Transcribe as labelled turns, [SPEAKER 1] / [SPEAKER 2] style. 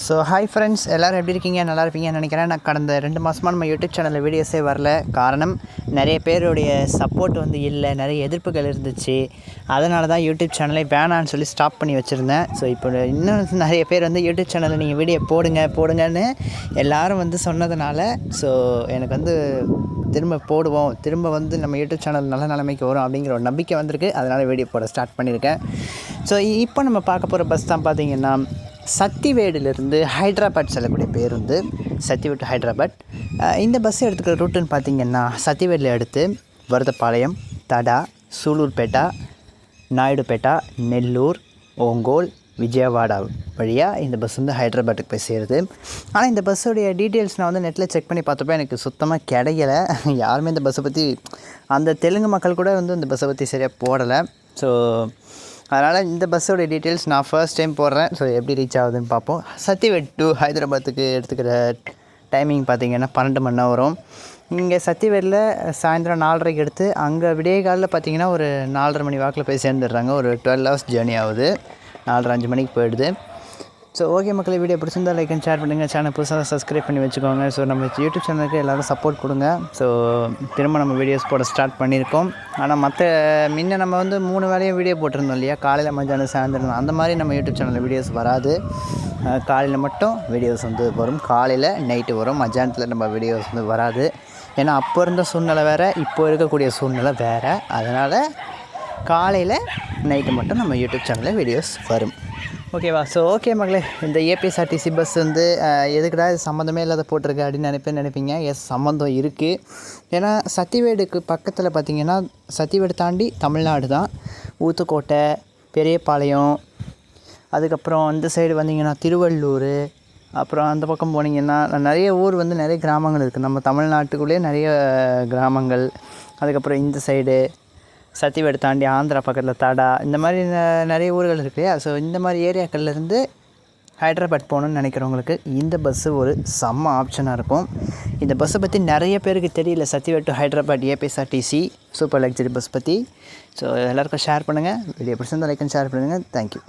[SPEAKER 1] So hi friends, எல்லோரும் எப்படி இருக்கீங்க? நல்லா இருப்பீங்கன்னு நினைக்கிறேன். நான் கடந்த 2 மாதமாக நம்ம யூடியூப் சேனலில் வீடியோஸே வரல. காரணம், நிறைய பேருடைய சப்போர்ட் இல்லை, நிறைய எதிர்ப்புகள் இருந்துச்சு. அதனால தான் யூடியூப் சேனலை வேணான்னு சொல்லி ஸ்டாப் பண்ணி வச்சுருந்தேன். ஸோ இப்போ இன்னும் நிறைய பேர் யூடியூப் சேனலில் நீங்கள் வீடியோ போடுங்கன்னு எல்லோரும் சொன்னதுனால ஸோ எனக்கு திரும்ப போடுவோம், திரும்ப நம்ம யூடியூப் சேனல் நல்ல நிலைமைக்கு வரும் அப்படிங்கிற ஒரு நம்பிக்கை வந்திருக்கு. அதனால் வீடியோ போட ஸ்டார்ட் பண்ணியிருக்கேன். ஸோ இப்போ நம்ம பார்க்க போகிற பஸ் தான் பார்த்திங்கன்னா, சத்திவேடிலிருந்து ஹைதராபாத் செல்லக்கூடிய பேருந்து. சத்திவேட் டு ஹைதராபாத். இந்த பஸ் எடுத்துக்கிற ரூட்டுன்னு பார்த்திங்கன்னா, சத்திவேடில் எடுத்து வரதப்பாளையம், தடா, சூலூர்பேட்டா, நாயுடுபேட்டா, நெல்லூர், ஓங்கோல், விஜயவாடா வழியாக இந்த பஸ் ஹைதராபாத்துக்கு போய் சேருது. ஆனால் இந்த பஸ்ஸுடைய டீட்டெயில்ஸ் நான் நெட்டில் செக் பண்ணி பார்த்தப்போ எனக்கு சுத்தமாக கிடைக்கல. யாருமே இந்த பஸ்ஸை பற்றி, அந்த தெலுங்கு மக்கள் கூட இந்த பஸ்ஸை பற்றி சரியாக போடலை. ஸோ அதனால் இந்த பஸ்ஸோடைய டீட்டெயில்ஸ் நான் ஃபர்ஸ்ட் டைம் போடுறேன். ஸோ எப்படி ரீச் ஆகுதுன்னு பார்ப்போம். சத்திவேட் டு ஹைதராபாத்துக்கு எடுத்துக்கிற டைமிங் பார்த்திங்கன்னா 12 மணி நேரம் வரும். இங்கே சத்திவேடில் சாயந்தரம் 4:30க்கு எடுத்து அங்கே விடிய காலில் பார்த்திங்கன்னா ஒரு 4:30 மணி வாக்கில் போய் சேர்ந்துடுறாங்க. ஒரு 12 hours ஜேர்னி ஆகுது. 4:30-5 மணிக்கு போயிடுது. ஸோ ஓகே மக்களே, வீடியோ பிடிச்சிருந்தால் லைக் அண்ட் ஷேர் பண்ணுங்கள். சேனல் புதுசாக சப்ஸ்கிரைப் பண்ணி வச்சுக்கோங்க. ஸோ நம்ம யூடியூப் சேனலுக்கு எல்லோரும் சப்போர்ட் கொடுங்க. ஸோ திரும்ப நம்ம வீடியோஸ் போட ஸ்டார்ட் பண்ணியிருக்கோம். ஆனால் முன்ன நம்ம 3 வேளையும் வீடியோ போட்டிருந்தோம் இல்லையா? காலையில், மத்தியானம், சாயந்தரம். அந்த மாதிரி நம்ம யூடியூப் சேனலில் வீடியோஸ் வராது. காலையில் மட்டும் வீடியோஸ் வரும். காலையில் நைட்டு வரும். மத்தியானத்தில் நம்ம வீடியோஸ் வராது. ஏன்னா அப்போ இருந்த சூழ்நிலை வேறு, இப்போ இருக்கக்கூடிய சூழ்நிலை வேறு. அதனால் காலையில் நைட்டு மட்டும் நம்ம யூடியூப் சேனலில் வீடியோஸ் வரும். ஓகேவா? ஸோ ஓகே மகளே, இந்த ஏபிஎஸ்ஆர்டிசி பஸ் எதுக்குடா இது சம்மந்தமே இல்லாத போட்டிருக்கு அப்படின்னு நினைப்பீங்க. எஸ், சம்மந்தம் இருக்குது. ஏன்னா சத்திவேடுக்கு பக்கத்தில் பார்த்திங்கன்னா, சத்திவேடு தாண்டி தமிழ்நாடு தான். ஊத்துக்கோட்டை, பெரியபாளையம், அதுக்கப்புறம் இந்த சைடு வந்திங்கன்னா திருவள்ளூர், அப்புறம் அந்த பக்கம் போனீங்கன்னா நிறைய ஊர் நிறைய கிராமங்கள் இருக்குது. நம்ம தமிழ்நாட்டுக்குள்ளேயே நிறைய கிராமங்கள். அதுக்கப்புறம் இந்த சைடு சத்திவேடு தாண்டி ஆந்திரா பக்கத்தில் தடா, இந்த மாதிரி நிறைய ஊர்கள் இருக்கு இல்லையா? ஸோ இந்த மாதிரி ஏரியாக்கள்லேருந்து ஹைதராபாத் போகணுன்னு நினைக்கிறவங்களுக்கு இந்த பஸ்ஸு ஒரு செம்ம ஆப்ஷனாக இருக்கும். இந்த பஸ்ஸை பற்றி நிறைய பேருக்கு தெரியல. Sathyavedu to Hyderabad APSRTC super luxury bus பற்றி. ஸோ எல்லாருக்கும் ஷேர் பண்ணுங்கள். வீடியோ பிடிச்சிருந்தால் லைக் அண்ட் ஷேர் பண்ணுங்கள். தேங்க்யூ.